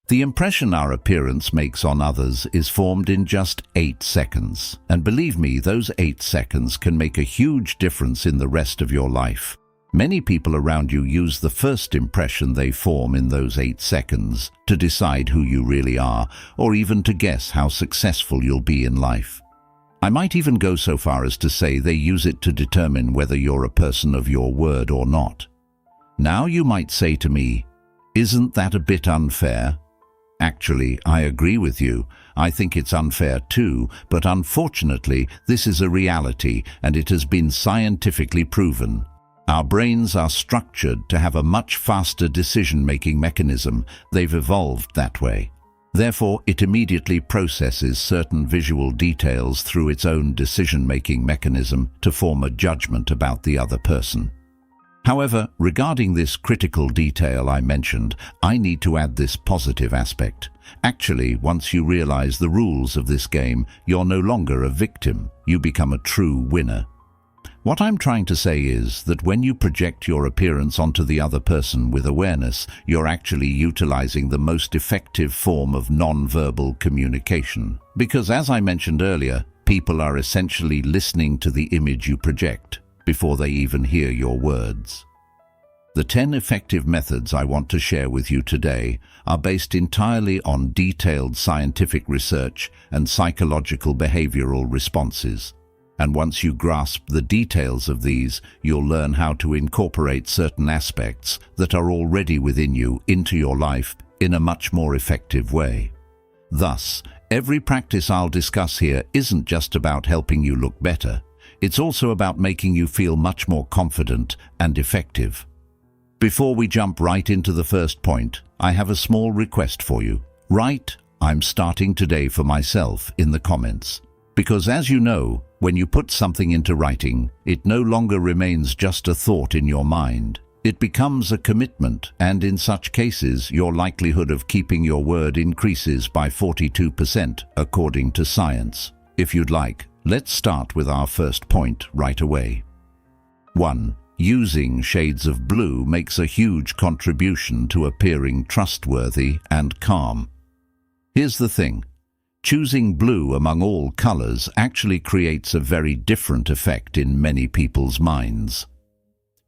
The impression our appearance makes on others is formed in just 8 seconds. And believe me, those 8 seconds can make a huge difference in the rest of your life. Many people around you use the first impression they form in those 8 seconds to decide who you really are, or even to guess how successful you'll be in life. I might even go so far as to say they use it to determine whether you're a person of your word or not. Now you might say to me, "Isn't that a bit unfair?" Actually, I agree with you. I think it's unfair too, but unfortunately, this is a reality and it has been scientifically proven. Our brains are structured to have a much faster decision-making mechanism. They've evolved that way. Therefore, it immediately processes certain visual details through its own decision-making mechanism to form a judgment about the other person. However, regarding this critical detail I mentioned, I need to add this positive aspect. Actually, once you realize the rules of this game, you're no longer a victim. You become a true winner. What I'm trying to say is that when you project your appearance onto the other person with awareness, you're actually utilizing the most effective form of nonverbal communication. Because as I mentioned earlier, people are essentially listening to the image you project before they even hear your words. The 10 effective methods I want to share with you today are based entirely on detailed scientific research and psychological behavioral responses. And once you grasp the details of these, you'll learn how to incorporate certain aspects that are already within you into your life in a much more effective way. Thus, every practice I'll discuss here isn't just about helping you look better. It's also about making you feel much more confident and effective. Before we jump right into the first point, I have a small request for you. Write, "I'm starting today for myself" in the comments. Because as you know, when you put something into writing, it no longer remains just a thought in your mind. It becomes a commitment, and in such cases, your likelihood of keeping your word increases by 42%, according to science. If you'd like, let's start with our first point right away. 1. Using shades of blue makes a huge contribution to appearing trustworthy and calm. Here's the thing. Choosing blue among all colors actually creates a very different effect in many people's minds.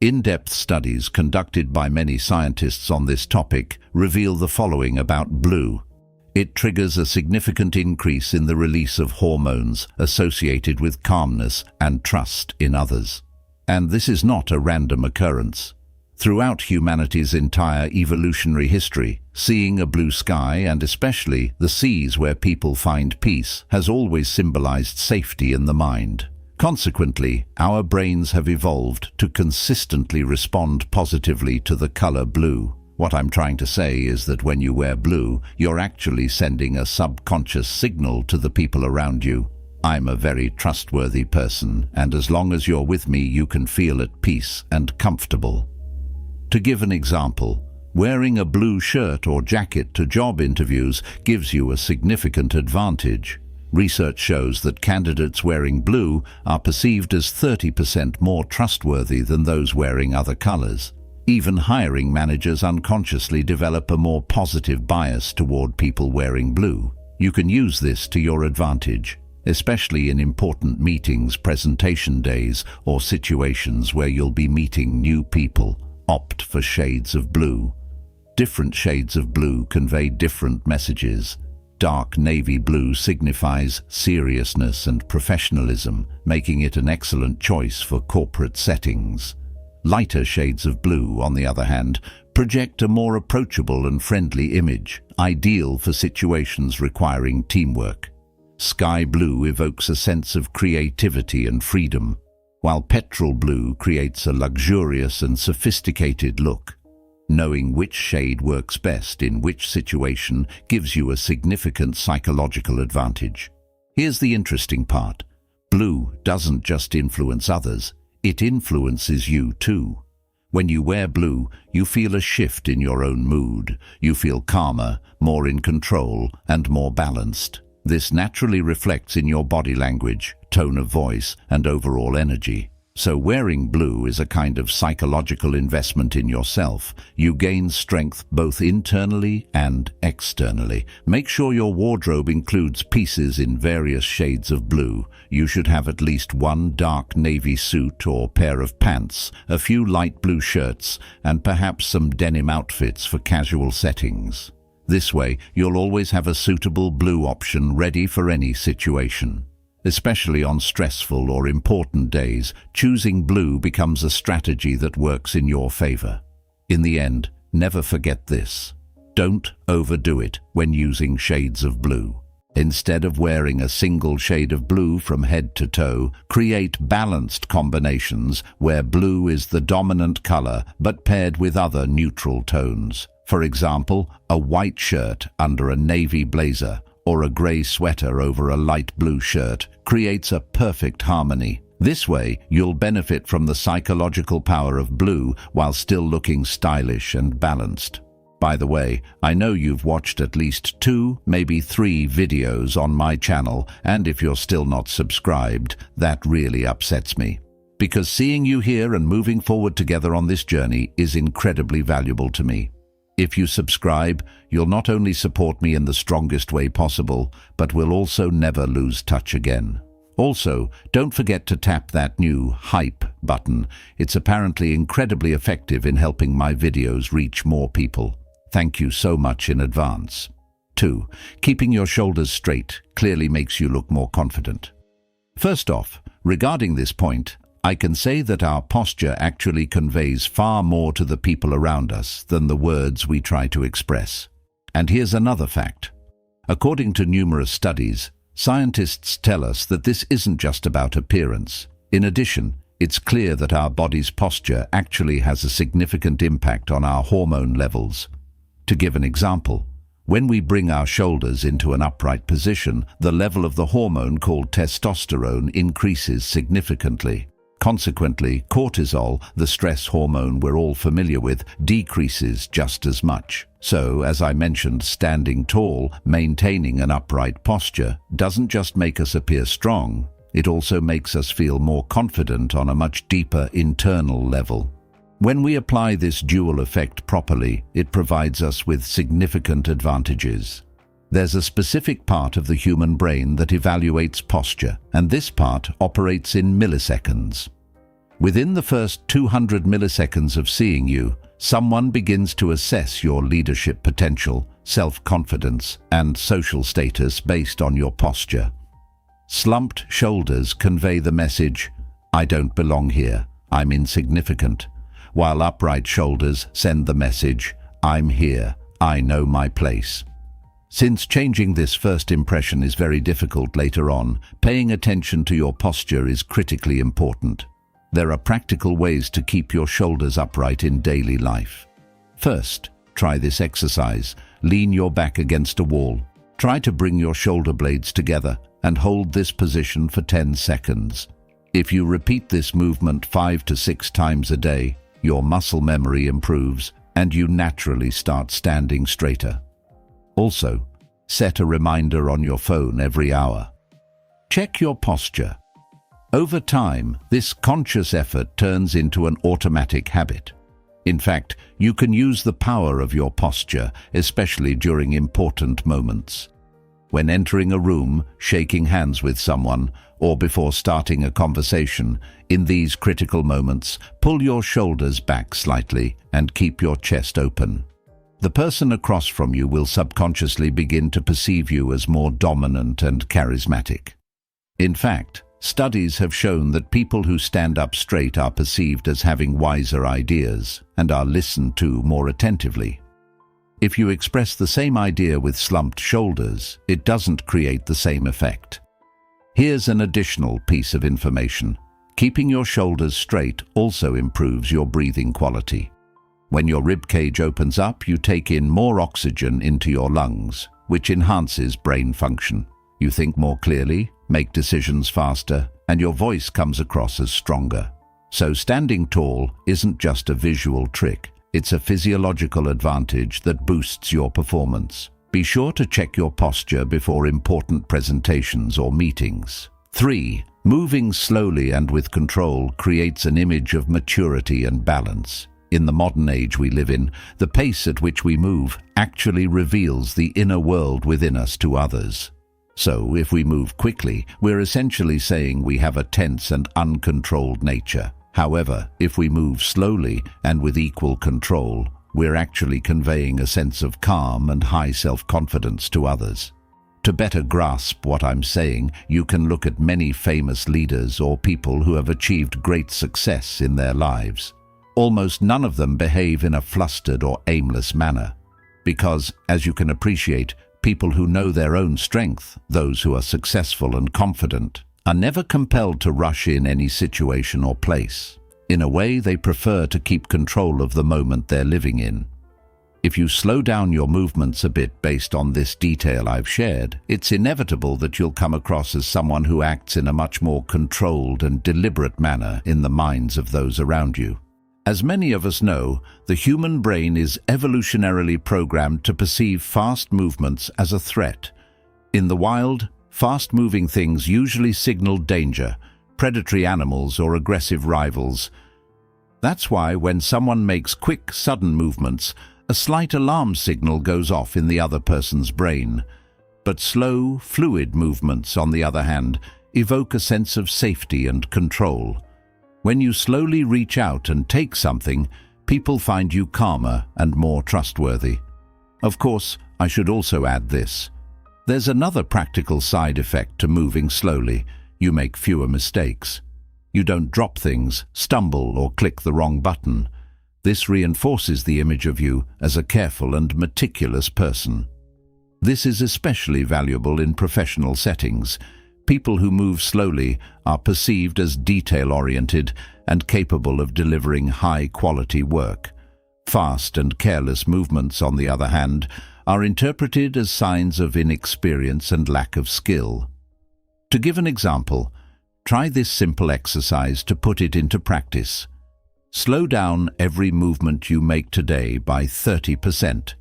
In-depth studies conducted by many scientists on this topic reveal the following about blue. It triggers a significant increase in the release of hormones associated with calmness and trust in others. And this is not a random occurrence. Throughout humanity's entire evolutionary history, seeing a blue sky, and especially the seas where people find peace, has always symbolized safety in the mind. Consequently, our brains have evolved to consistently respond positively to the color blue. What I'm trying to say is that when you wear blue, you're actually sending a subconscious signal to the people around you. I'm a very trustworthy person, and as long as you're with me, you can feel at peace and comfortable. To give an example, wearing a blue shirt or jacket to job interviews gives you a significant advantage. Research shows that candidates wearing blue are perceived as 30% more trustworthy than those wearing other colors. Even hiring managers unconsciously develop a more positive bias toward people wearing blue. You can use this to your advantage, especially in important meetings, presentation days, or situations where you'll be meeting new people. Opt for shades of blue. Different shades of blue convey different messages. Dark navy blue signifies seriousness and professionalism, making it an excellent choice for corporate settings. Lighter shades of blue, on the other hand, project a more approachable and friendly image, ideal for situations requiring teamwork. Sky blue evokes a sense of creativity and freedom, while petrol blue creates a luxurious and sophisticated look. Knowing which shade works best in which situation gives you a significant psychological advantage. Here's the interesting part. Blue doesn't just influence others, it influences you too. When you wear blue, you feel a shift in your own mood. You feel calmer, more in control, and more balanced. This naturally reflects in your body language, tone of voice, and overall energy. So wearing blue is a kind of psychological investment in yourself. You gain strength both internally and externally. Make sure your wardrobe includes pieces in various shades of blue. You should have at least one dark navy suit or pair of pants, a few light blue shirts, and perhaps some denim outfits for casual settings. This way, you'll always have a suitable blue option ready for any situation. Especially on stressful or important days, choosing blue becomes a strategy that works in your favor. In the end, never forget this. Don't overdo it when using shades of blue. Instead of wearing a single shade of blue from head to toe, create balanced combinations where blue is the dominant color but paired with other neutral tones. For example, a white shirt under a navy blazer or a grey sweater over a light blue shirt creates a perfect harmony. This way, you'll benefit from the psychological power of blue while still looking stylish and balanced. By the way, I know you've watched at least 2, maybe 3 videos on my channel, and if you're still not subscribed, that really upsets me. Because seeing you here and moving forward together on this journey is incredibly valuable to me. If you subscribe, you'll not only support me in the strongest way possible, but will also never lose touch again. Also, don't forget to tap that new hype button. It's apparently incredibly effective in helping my videos reach more people. Thank you so much in advance. 2. Keeping your shoulders straight clearly makes you look more confident. First off, regarding this point, I can say that our posture actually conveys far more to the people around us than the words we try to express. And here's another fact. According to numerous studies, scientists tell us that this isn't just about appearance. In addition, it's clear that our body's posture actually has a significant impact on our hormone levels. To give an example, when we bring our shoulders into an upright position, the level of the hormone called testosterone increases significantly. Consequently, cortisol, the stress hormone we're all familiar with, decreases just as much. So, as I mentioned, standing tall, maintaining an upright posture, doesn't just make us appear strong, it also makes us feel more confident on a much deeper internal level. When we apply this dual effect properly, it provides us with significant advantages. There's a specific part of the human brain that evaluates posture, and this part operates in milliseconds. Within the first 200 milliseconds of seeing you, someone begins to assess your leadership potential, self-confidence, and social status based on your posture. Slumped shoulders convey the message, "I don't belong here, I'm insignificant," while upright shoulders send the message, "I'm here, I know my place." Since changing this first impression is very difficult later on, paying attention to your posture is critically important. There are practical ways to keep your shoulders upright in daily life. First, try this exercise. Lean your back against a wall. Try to bring your shoulder blades together and hold this position for 10 seconds. If you repeat this movement 5 to 6 times a day, your muscle memory improves and you naturally start standing straighter. Also, set a reminder on your phone every hour. Check your posture. Over time, this conscious effort turns into an automatic habit. In fact, you can use the power of your posture, especially during important moments. When entering a room, shaking hands with someone, or before starting a conversation, in these critical moments, pull your shoulders back slightly and keep your chest open. The person across from you will subconsciously begin to perceive you as more dominant and charismatic. In fact, studies have shown that people who stand up straight are perceived as having wiser ideas and are listened to more attentively. If you express the same idea with slumped shoulders, it doesn't create the same effect. Here's an additional piece of information. Keeping your shoulders straight also improves your breathing quality. When your rib cage opens up, you take in more oxygen into your lungs, which enhances brain function. You think more clearly, make decisions faster, and your voice comes across as stronger. So standing tall isn't just a visual trick, it's a physiological advantage that boosts your performance. Be sure to check your posture before important presentations or meetings. 3. Moving slowly and with control creates an image of maturity and balance. In the modern age we live in, the pace at which we move actually reveals the inner world within us to others. So, if we move quickly, we're essentially saying we have a tense and uncontrolled nature. However, if we move slowly and with equal control, we're actually conveying a sense of calm and high self-confidence to others. To better grasp what I'm saying, you can look at many famous leaders or people who have achieved great success in their lives. Almost none of them behave in a flustered or aimless manner, because, as you can appreciate, people who know their own strength, those who are successful and confident, are never compelled to rush in any situation or place. In a way, they prefer to keep control of the moment they're living in. If you slow down your movements a bit based on this detail I've shared, it's inevitable that you'll come across as someone who acts in a much more controlled and deliberate manner in the minds of those around you. As many of us know, the human brain is evolutionarily programmed to perceive fast movements as a threat. In the wild, fast-moving things usually signal danger, predatory animals or aggressive rivals. That's why when someone makes quick, sudden movements, a slight alarm signal goes off in the other person's brain. But slow, fluid movements, on the other hand, evoke a sense of safety and control. When you slowly reach out and take something, people find you calmer and more trustworthy. Of course, I should also add this. There's another practical side effect to moving slowly. You make fewer mistakes. You don't drop things, stumble, or click the wrong button. This reinforces the image of you as a careful and meticulous person. This is especially valuable in professional settings. People who move slowly are perceived as detail-oriented and capable of delivering high-quality work. Fast and careless movements, on the other hand, are interpreted as signs of inexperience and lack of skill. To give an example, try this simple exercise to put it into practice. Slow down every movement you make today by 30%.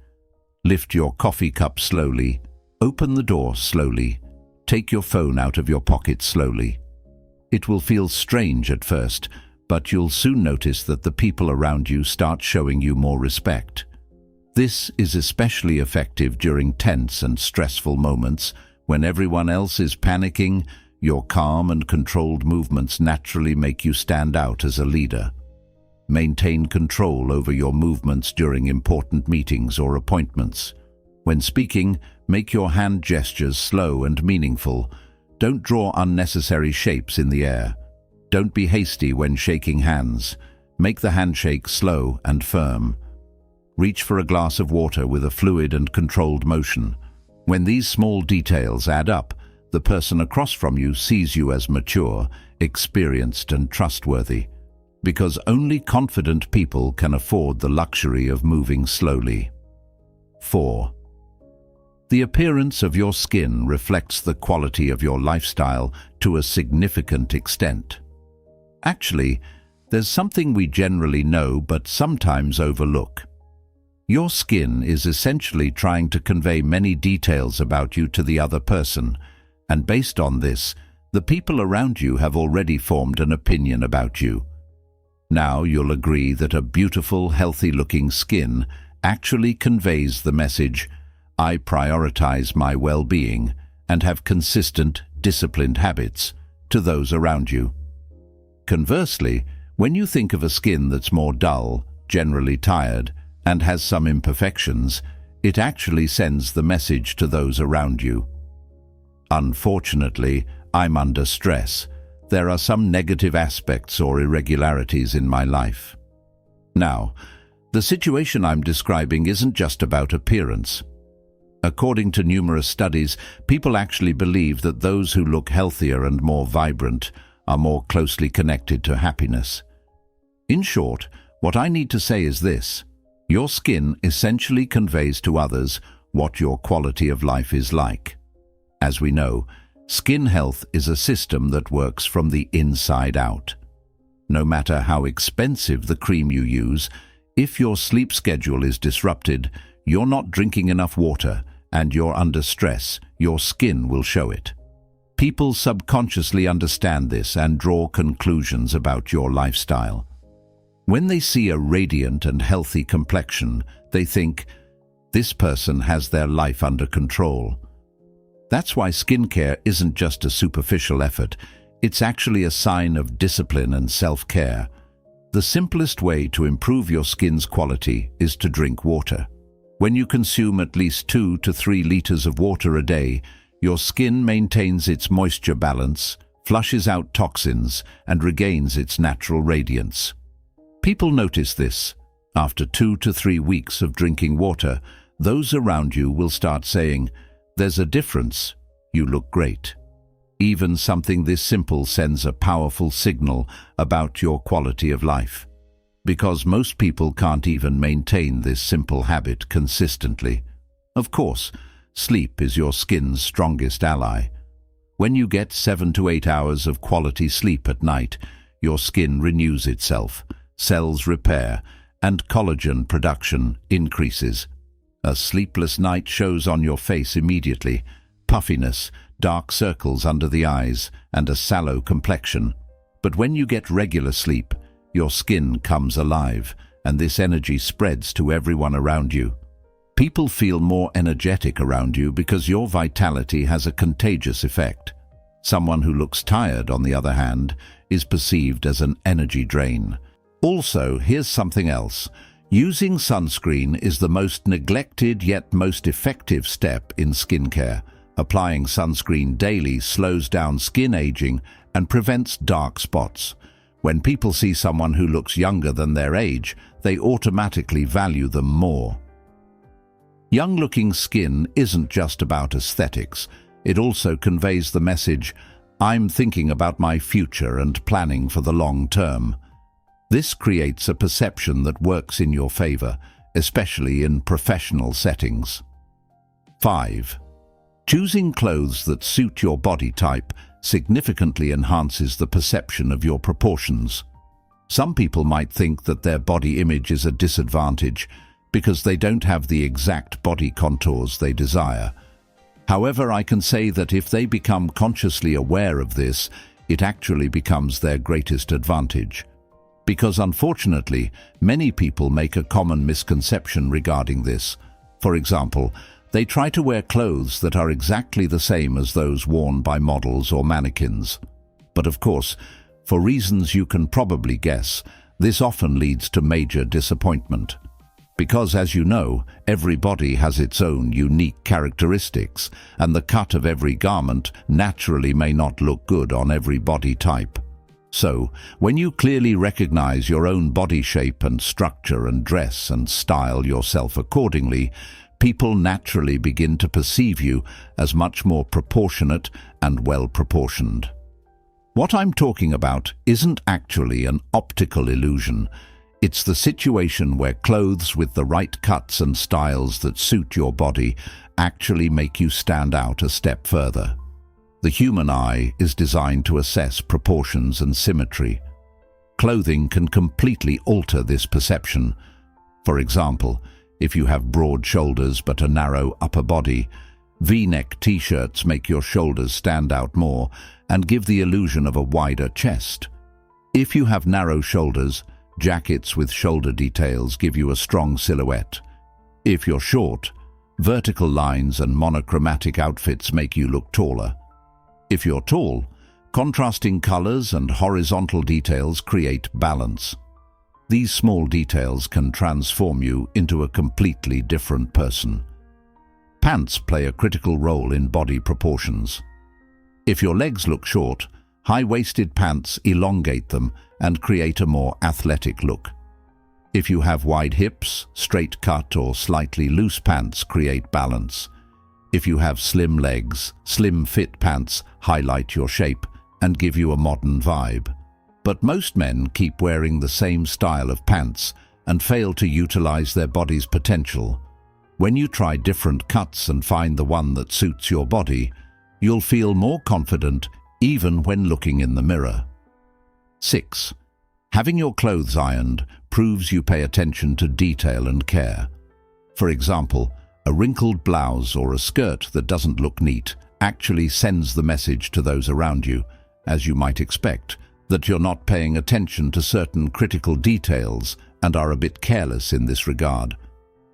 Lift your coffee cup slowly. Open the door slowly. Take your phone out of your pocket slowly. It will feel strange at first, but you'll soon notice that the people around you start showing you more respect. This is especially effective during tense and stressful moments when everyone else is panicking. Your calm and controlled movements naturally make you stand out as a leader. Maintain control over your movements during important meetings or appointments. When speaking, make your hand gestures slow and meaningful. Don't draw unnecessary shapes in the air. Don't be hasty when shaking hands. Make the handshake slow and firm. Reach for a glass of water with a fluid and controlled motion. When these small details add up, the person across from you sees you as mature, experienced, and trustworthy. Because only confident people can afford the luxury of moving slowly. 4. The appearance of your skin reflects the quality of your lifestyle to a significant extent. Actually, there's something we generally know but sometimes overlook. Your skin is essentially trying to convey many details about you to the other person, and based on this, the people around you have already formed an opinion about you. Now you'll agree that a beautiful, healthy-looking skin actually conveys the message, "I prioritize my well-being and have consistent, disciplined habits," to those around you. Conversely, when you think of a skin that's more dull, generally tired, and has some imperfections, it actually sends the message to those around you. Unfortunately, I'm under stress. There are some negative aspects or irregularities in my life. Now, the situation I'm describing isn't just about appearance. According to numerous studies, people actually believe that those who look healthier and more vibrant are more closely connected to happiness. In short, what I need to say is this: your skin essentially conveys to others what your quality of life is like. As we know, skin health is a system that works from the inside out. No matter how expensive the cream you use, if your sleep schedule is disrupted, you're not drinking enough water, and you're under stress, your skin will show it. People subconsciously understand this and draw conclusions about your lifestyle. When they see a radiant and healthy complexion, they think, this person has their life under control. That's why skincare isn't just a superficial effort, it's actually a sign of discipline and self-care. The simplest way to improve your skin's quality is to drink water. When you consume at least 2 to 3 liters of water a day, your skin maintains its moisture balance, flushes out toxins, and regains its natural radiance. People notice this. After 2 to 3 weeks of drinking water, those around you will start saying, "There's a difference. You look great." Even something this simple sends a powerful signal about your quality of life. Because most people can't even maintain this simple habit consistently. Of course, sleep is your skin's strongest ally. When you get 7 to 8 hours of quality sleep at night, your skin renews itself, cells repair, and collagen production increases. A sleepless night shows on your face immediately: puffiness, dark circles under the eyes, and a sallow complexion. But when you get regular sleep, your skin comes alive, and this energy spreads to everyone around you. People feel more energetic around you because your vitality has a contagious effect. Someone who looks tired, on the other hand, is perceived as an energy drain. Also, here's something else. Using sunscreen is the most neglected yet most effective step in skincare. Applying sunscreen daily slows down skin aging and prevents dark spots. When people see someone who looks younger than their age, they automatically value them more. Young-looking skin isn't just about aesthetics. It also conveys the message, "I'm thinking about my future and planning for the long term." This creates a perception that works in your favor, especially in professional settings. 5. Choosing clothes that suit your body type significantly enhances the perception of your proportions. Some people might think that their body image is a disadvantage because they don't have the exact body contours they desire. However, I can say that if they become consciously aware of this, it actually becomes their greatest advantage. Because unfortunately, many people make a common misconception regarding this. For example, they try to wear clothes that are exactly the same as those worn by models or mannequins. But of course, for reasons you can probably guess, this often leads to major disappointment. Because, as you know, every body has its own unique characteristics, and the cut of every garment naturally may not look good on every body type. So, when you clearly recognize your own body shape and structure and dress and style yourself accordingly, people naturally begin to perceive you as much more proportionate and well-proportioned. What I'm talking about isn't actually an optical illusion. It's the situation where clothes with the right cuts and styles that suit your body actually make you stand out a step further. The human eye is designed to assess proportions and symmetry. Clothing can completely alter this perception. For example, if you have broad shoulders but a narrow upper body, V-neck t-shirts make your shoulders stand out more and give the illusion of a wider chest. If you have narrow shoulders, jackets with shoulder details give you a strong silhouette. If you're short, vertical lines and monochromatic outfits make you look taller. If you're tall, contrasting colors and horizontal details create balance. These small details can transform you into a completely different person. Pants play a critical role in body proportions. If your legs look short, high-waisted pants elongate them and create a more athletic look. If you have wide hips, straight cut or slightly loose pants create balance. If you have slim legs, slim-fit pants highlight your shape and give you a modern vibe. But most men keep wearing the same style of pants and fail to utilize their body's potential. When you try different cuts and find the one that suits your body, you'll feel more confident even when looking in the mirror. 6. Having your clothes ironed proves you pay attention to detail and care. For example, a wrinkled blouse or a skirt that doesn't look neat actually sends the message to those around you, as you might expect, that you're not paying attention to certain critical details and are a bit careless in this regard.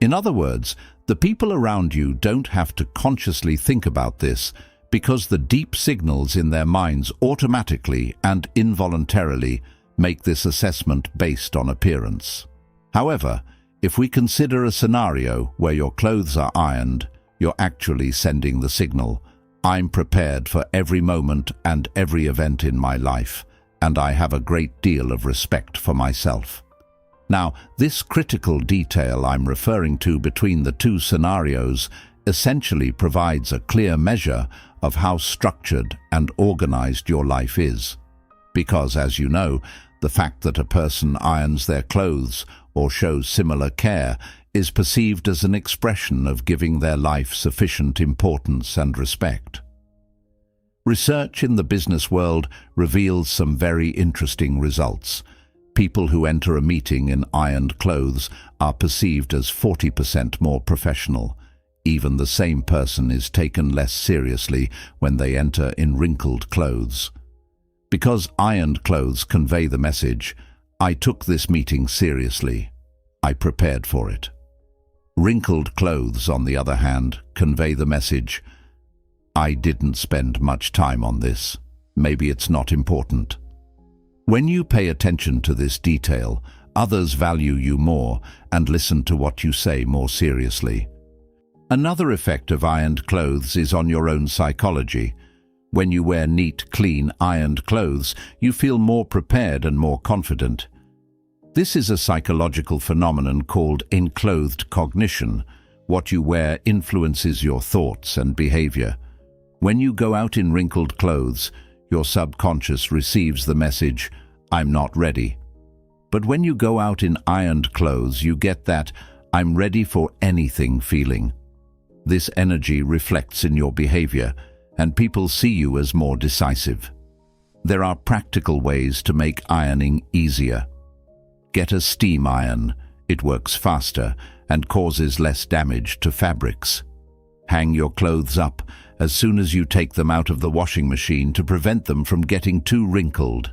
In other words, the people around you don't have to consciously think about this because the deep signals in their minds automatically and involuntarily make this assessment based on appearance. However, if we consider a scenario where your clothes are ironed, you're actually sending the signal, "I'm prepared for every moment and every event in my life, and I have a great deal of respect for myself." Now, this critical detail I'm referring to between the two scenarios essentially provides a clear measure of how structured and organized your life is. Because, as you know, the fact that a person irons their clothes or shows similar care is perceived as an expression of giving their life sufficient importance and respect. Research in the business world reveals some very interesting results. People who enter a meeting in ironed clothes are perceived as 40% more professional. Even the same person is taken less seriously when they enter in wrinkled clothes. Because ironed clothes convey the message, "I took this meeting seriously. I prepared for it." Wrinkled clothes, on the other hand, convey the message, "I didn't spend much time on this. Maybe it's not important." When you pay attention to this detail, others value you more and listen to what you say more seriously. Another effect of ironed clothes is on your own psychology. When you wear neat, clean, ironed clothes, you feel more prepared and more confident. This is a psychological phenomenon called enclothed cognition. What you wear influences your thoughts and behavior. When you go out in wrinkled clothes, your subconscious receives the message, "I'm not ready." But when you go out in ironed clothes, you get that "I'm ready for anything" feeling. This energy reflects in your behavior, and people see you as more decisive. There are practical ways to make ironing easier. Get a steam iron. It works faster and causes less damage to fabrics. Hang your clothes up as soon as you take them out of the washing machine to prevent them from getting too wrinkled.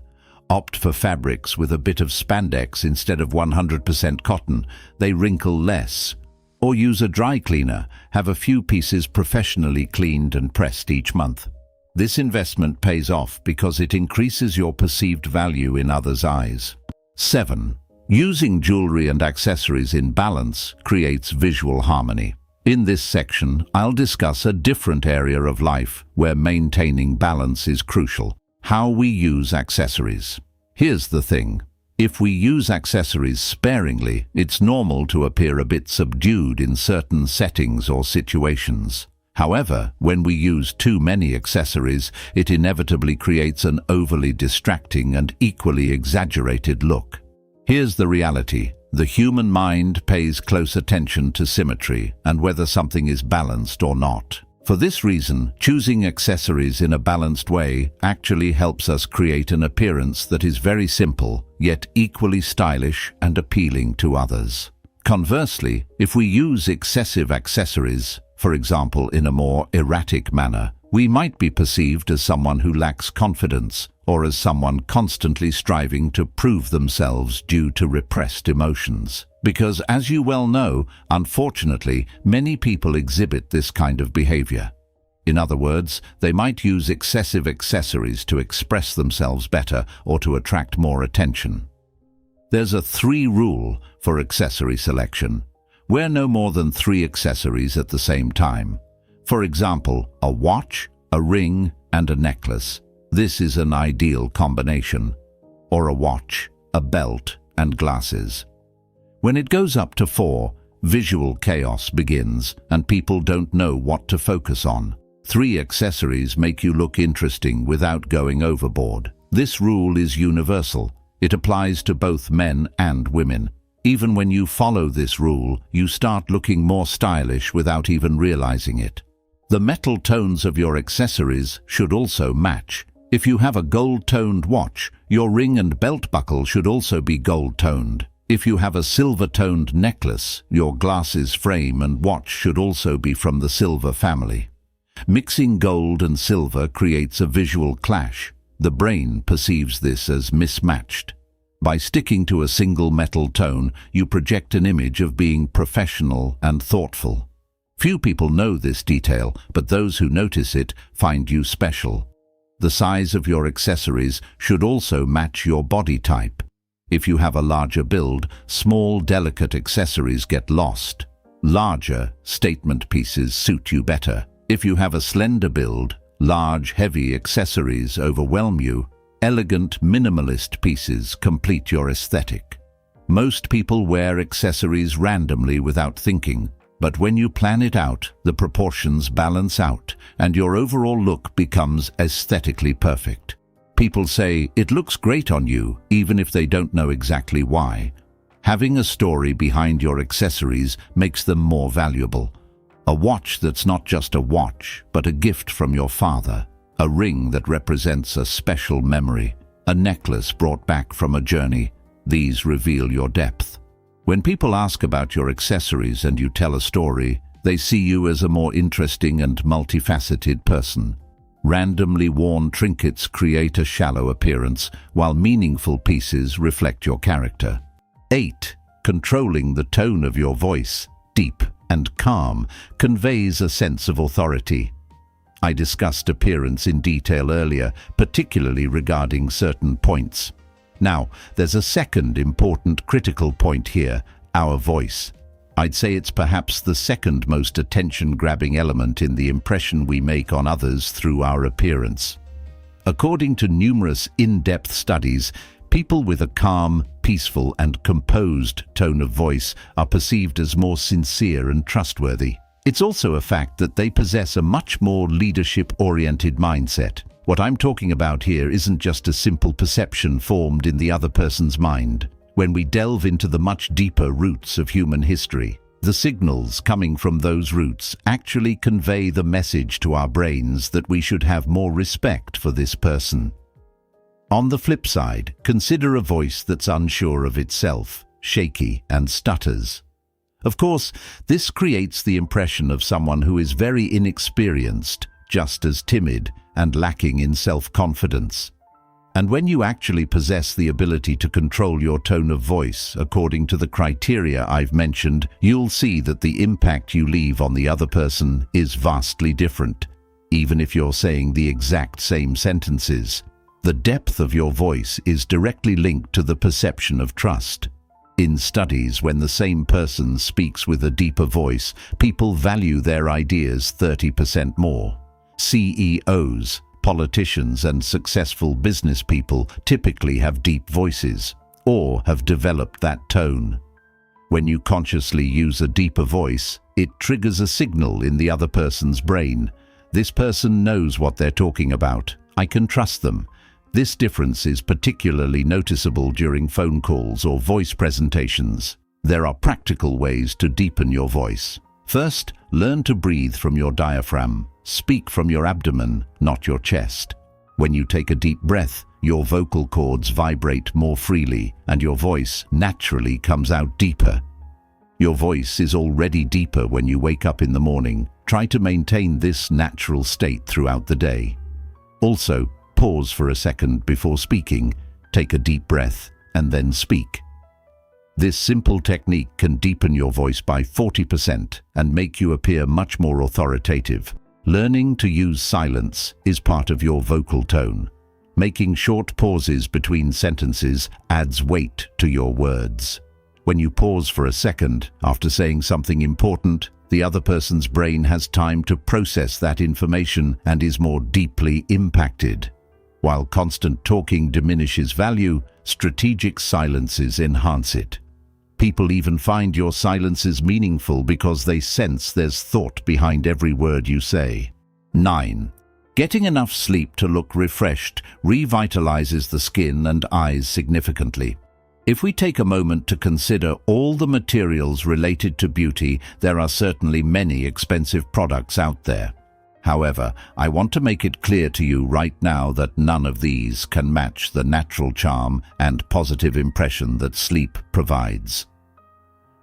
Opt for fabrics with a bit of spandex instead of 100% cotton. They wrinkle less. Or use a dry cleaner. Have a few pieces professionally cleaned and pressed each month. This investment pays off because it increases your perceived value in others' eyes. 7. Using jewelry and accessories in balance creates visual harmony. In this section, I'll discuss a different area of life where maintaining balance is crucial: how we use accessories. Here's the thing. If we use accessories sparingly, it's normal to appear a bit subdued in certain settings or situations. However, when we use too many accessories, it inevitably creates an overly distracting and equally exaggerated look. Here's the reality. The human mind pays close attention to symmetry and whether something is balanced or not. For this reason, choosing accessories in a balanced way actually helps us create an appearance that is very simple, yet equally stylish and appealing to others. Conversely, if we use excessive accessories, for example in a more erratic manner, we might be perceived as someone who lacks confidence or as someone constantly striving to prove themselves due to repressed emotions. Because, as you well know, unfortunately, many people exhibit this kind of behavior. In other words, they might use excessive accessories to express themselves better or to attract more attention. There's a 3 rule for accessory selection. Wear no more than 3 accessories at the same time. For example, a watch, a ring, and a necklace. This is an ideal combination. Or a watch, a belt, and glasses. When it goes up to 4, visual chaos begins and people don't know what to focus on. 3 accessories make you look interesting without going overboard. This rule is universal. It applies to both men and women. Even when you follow this rule, you start looking more stylish without even realizing it. The metal tones of your accessories should also match. If you have a gold-toned watch, your ring and belt buckle should also be gold-toned. If you have a silver-toned necklace, your glasses frame and watch should also be from the silver family. Mixing gold and silver creates a visual clash. The brain perceives this as mismatched. By sticking to a single metal tone, you project an image of being professional and thoughtful. Few people know this detail, but those who notice it find you special. The size of your accessories should also match your body type. If you have a larger build, small, delicate accessories get lost. Larger, statement pieces suit you better. If you have a slender build, large, heavy accessories overwhelm you. Elegant, minimalist pieces complete your aesthetic. Most people wear accessories randomly without thinking, but when you plan it out, the proportions balance out, and your overall look becomes aesthetically perfect. People say, "It looks great on you," even if they don't know exactly why. Having a story behind your accessories makes them more valuable. A watch that's not just a watch, but a gift from your father. A ring that represents a special memory. A necklace brought back from a journey. These reveal your depth. When people ask about your accessories and you tell a story, they see you as a more interesting and multifaceted person. Randomly worn trinkets create a shallow appearance, while meaningful pieces reflect your character. 8. Controlling the tone of your voice, deep and calm, conveys a sense of authority. I discussed appearance in detail earlier, particularly regarding certain points. Now, there's a second important critical point here, our voice. I'd say it's perhaps the second most attention-grabbing element in the impression we make on others through our appearance. According to numerous in-depth studies, people with a calm, peaceful, and composed tone of voice are perceived as more sincere and trustworthy. It's also a fact that they possess a much more leadership-oriented mindset. What I'm talking about here isn't just a simple perception formed in the other person's mind. When we delve into the much deeper roots of human history, the signals coming from those roots actually convey the message to our brains that we should have more respect for this person. On the flip side, consider a voice that's unsure of itself, shaky, and stutters. Of course, this creates the impression of someone who is very inexperienced, just as timid, and lacking in self-confidence. And when you actually possess the ability to control your tone of voice according to the criteria I've mentioned, you'll see that the impact you leave on the other person is vastly different, even if you're saying the exact same sentences. The depth of your voice is directly linked to the perception of trust. In studies, when the same person speaks with a deeper voice, people value their ideas 30% more. CEOs, politicians, and successful business people typically have deep voices, or have developed that tone. When you consciously use a deeper voice, it triggers a signal in the other person's brain. This person knows what they're talking about. I can trust them. This difference is particularly noticeable during phone calls or voice presentations. There are practical ways to deepen your voice. First, learn to breathe from your diaphragm. Speak from your abdomen, not your chest. When you take a deep breath, your vocal cords vibrate more freely and your voice naturally comes out deeper. Your voice is already deeper when you wake up in the morning. Try to maintain this natural state throughout the day. Also, pause for a second before speaking, take a deep breath, and then speak. This simple technique can deepen your voice by 40% and make you appear much more authoritative. Learning to use silence is part of your vocal tone. Making short pauses between sentences adds weight to your words. When you pause for a second after saying something important, the other person's brain has time to process that information and is more deeply impacted. While constant talking diminishes value, strategic silences enhance it. People even find your silences meaningful because they sense there's thought behind every word you say. 9. Getting enough sleep to look refreshed revitalizes the skin and eyes significantly. If we take a moment to consider all the materials related to beauty, there are certainly many expensive products out there. However, I want to make it clear to you right now that none of these can match the natural charm and positive impression that sleep provides.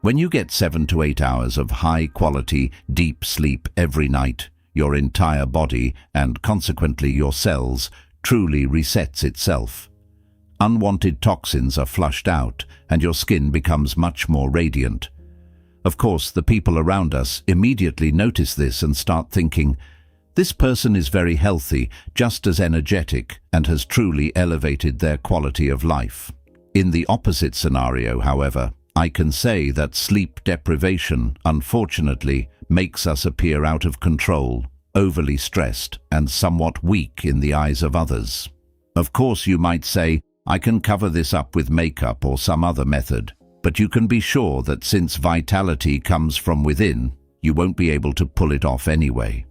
When you get 7 to 8 hours of high-quality, deep sleep every night, your entire body, and consequently your cells, truly resets itself. Unwanted toxins are flushed out, and your skin becomes much more radiant. Of course, the people around us immediately notice this and start thinking, "This person is very healthy, just as energetic, and has truly elevated their quality of life." In the opposite scenario, however, I can say that sleep deprivation, unfortunately, makes us appear out of control, overly stressed, and somewhat weak in the eyes of others. Of course, you might say, "I can cover this up with makeup or some other method," but you can be sure that since vitality comes from within, you won't be able to pull it off anyway.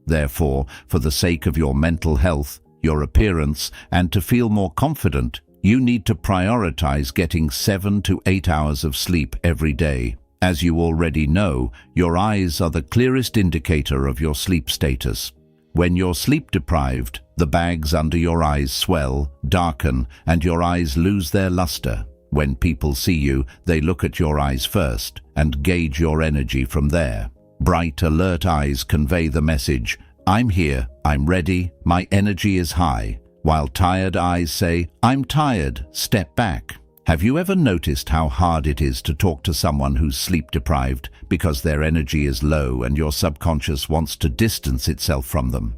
Therefore, for the sake of your mental health, your appearance, and to feel more confident, you need to prioritize getting 7 to 8 hours of sleep every day. As you already know, your eyes are the clearest indicator of your sleep status. When you're sleep deprived, the bags under your eyes swell, darken, and your eyes lose their luster. When people see you, they look at your eyes first and gauge your energy from there. Bright, alert eyes convey the message, "I'm here, I'm ready, my energy is high," while tired eyes say, "I'm tired, step back." Have you ever noticed how hard it is to talk to someone who's sleep deprived because their energy is low and your subconscious wants to distance itself from them?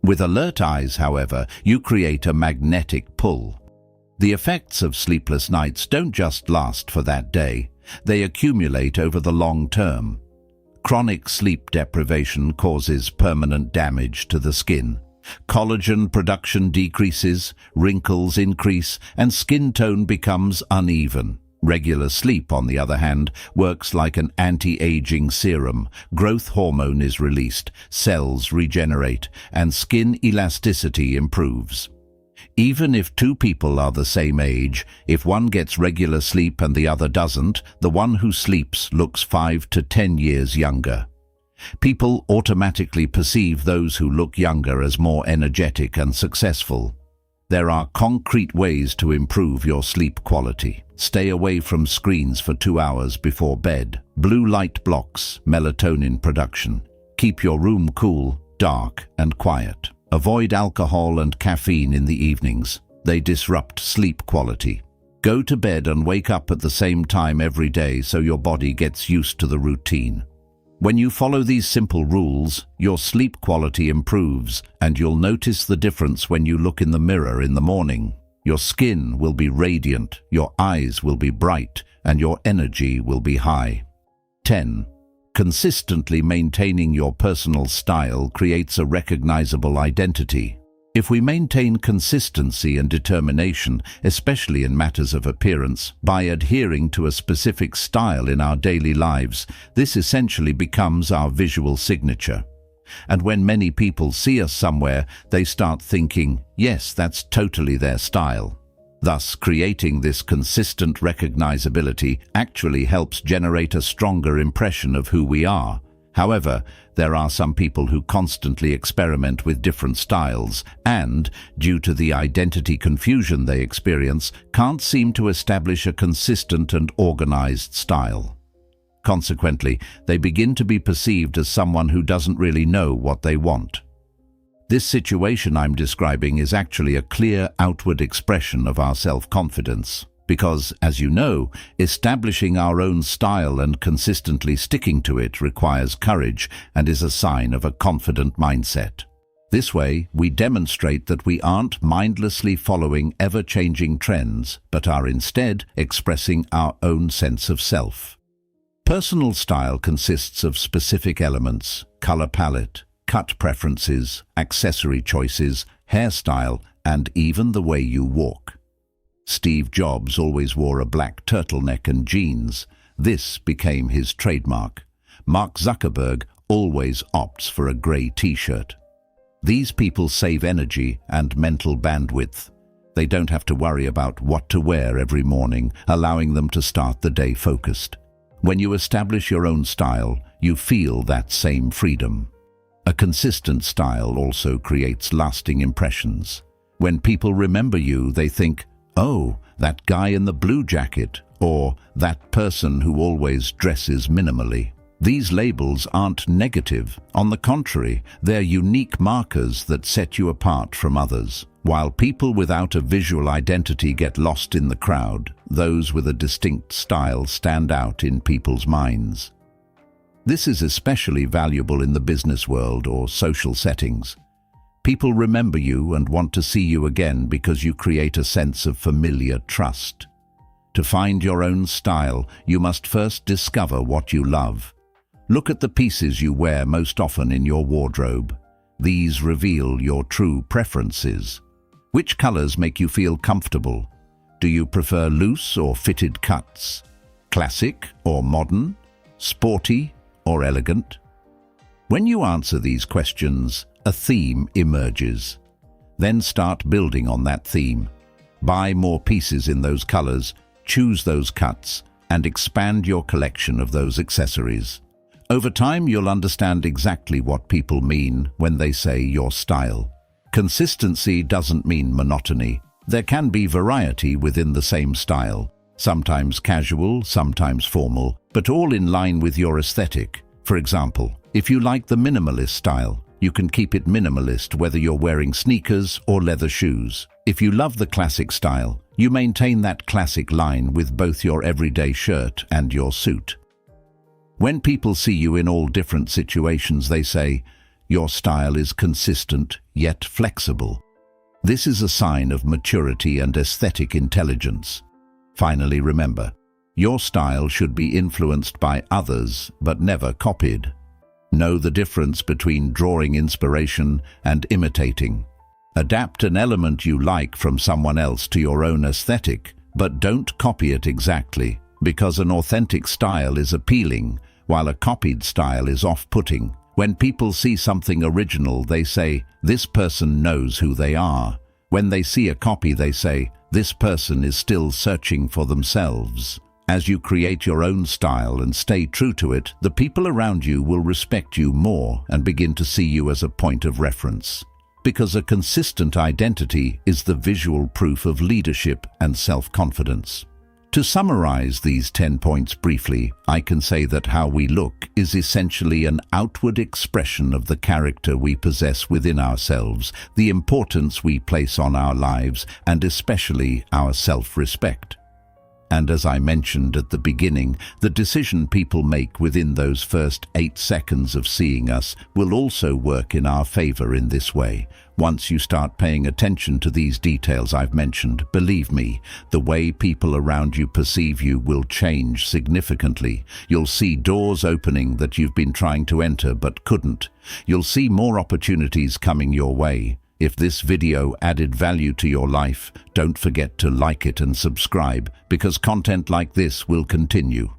With alert eyes, however, you create a magnetic pull. The effects of sleepless nights don't just last for that day, they accumulate over the long term. Chronic sleep deprivation causes permanent damage to the skin. Collagen production decreases, wrinkles increase, and skin tone becomes uneven. Regular sleep, on the other hand, works like an anti-aging serum. Growth hormone is released, cells regenerate, and skin elasticity improves. Even if two people are the same age, if one gets regular sleep and the other doesn't, the one who sleeps looks 5 to 10 years younger. People automatically perceive those who look younger as more energetic and successful. There are concrete ways to improve your sleep quality. Stay away from screens for 2 hours before bed. Blue light blocks melatonin production. Keep your room cool, dark, and quiet. Avoid alcohol and caffeine in the evenings. They disrupt sleep quality. Go to bed and wake up at the same time every day so your body gets used to the routine. When you follow these simple rules, your sleep quality improves, and you'll notice the difference when you look in the mirror in the morning. Your skin will be radiant, your eyes will be bright, and your energy will be high. 10. Consistently maintaining your personal style creates a recognizable identity. If we maintain consistency and determination, especially in matters of appearance, by adhering to a specific style in our daily lives, this essentially becomes our visual signature. And when many people see us somewhere, they start thinking, yes, that's totally their style. Thus, creating this consistent recognizability actually helps generate a stronger impression of who we are. However, there are some people who constantly experiment with different styles and, due to the identity confusion they experience, can't seem to establish a consistent and organized style. Consequently, they begin to be perceived as someone who doesn't really know what they want. This situation I'm describing is actually a clear outward expression of our self-confidence. Because, as you know, establishing our own style and consistently sticking to it requires courage and is a sign of a confident mindset. This way, we demonstrate that we aren't mindlessly following ever-changing trends, but are instead expressing our own sense of self. Personal style consists of specific elements: color palette, cut preferences, accessory choices, hairstyle, and even the way you walk. Steve Jobs always wore a black turtleneck and jeans. This became his trademark. Mark Zuckerberg always opts for a grey t-shirt. These people save energy and mental bandwidth. They don't have to worry about what to wear every morning, allowing them to start the day focused. When you establish your own style, you feel that same freedom. A consistent style also creates lasting impressions. When people remember you, they think, "Oh, that guy in the blue jacket," or "that person who always dresses minimally." These labels aren't negative. On the contrary, they're unique markers that set you apart from others. While people without a visual identity get lost in the crowd, those with a distinct style stand out in people's minds. This is especially valuable in the business world or social settings. People remember you and want to see you again because you create a sense of familiar trust. To find your own style, you must first discover what you love. Look at the pieces you wear most often in your wardrobe. These reveal your true preferences. Which colors make you feel comfortable? Do you prefer loose or fitted cuts? Classic or modern? Sporty or elegant? When you answer these questions, a theme emerges. Then start building on that theme. Buy more pieces in those colors, choose those cuts, and expand your collection of those accessories. Over time, you'll understand exactly what people mean when they say your style. Consistency doesn't mean monotony. There can be variety within the same style, sometimes casual, sometimes formal, but all in line with your aesthetic. For example, if you like the minimalist style, you can keep it minimalist whether you're wearing sneakers or leather shoes. If you love the classic style, you maintain that classic line with both your everyday shirt and your suit. When people see you in all different situations, they say, your style is consistent yet flexible. This is a sign of maturity and aesthetic intelligence. Finally, remember, your style should be influenced by others but never copied. Know the difference between drawing inspiration and imitating. Adapt an element you like from someone else to your own aesthetic, but don't copy it exactly, because an authentic style is appealing, while a copied style is off-putting. When people see something original, they say, this person knows who they are. When they see a copy, they say, this person is still searching for themselves. As you create your own style and stay true to it, the people around you will respect you more and begin to see you as a point of reference. Because a consistent identity is the visual proof of leadership and self-confidence. To summarize these 10 points briefly, I can say that how we look is essentially an outward expression of the character we possess within ourselves, the importance we place on our lives, and especially our self-respect. And as I mentioned at the beginning, the decision people make within those first 8 seconds of seeing us will also work in our favor in this way. Once you start paying attention to these details I've mentioned, believe me, the way people around you perceive you will change significantly. You'll see doors opening that you've been trying to enter but couldn't. You'll see more opportunities coming your way. If this video added value to your life, don't forget to like it and subscribe, because content like this will continue.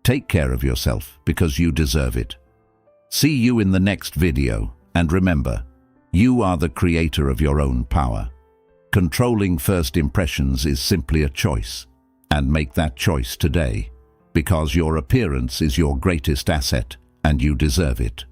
Take care of yourself, because you deserve it. See you in the next video, and remember, you are the creator of your own power. Controlling first impressions is simply a choice, and make that choice today, because your appearance is your greatest asset, and you deserve it.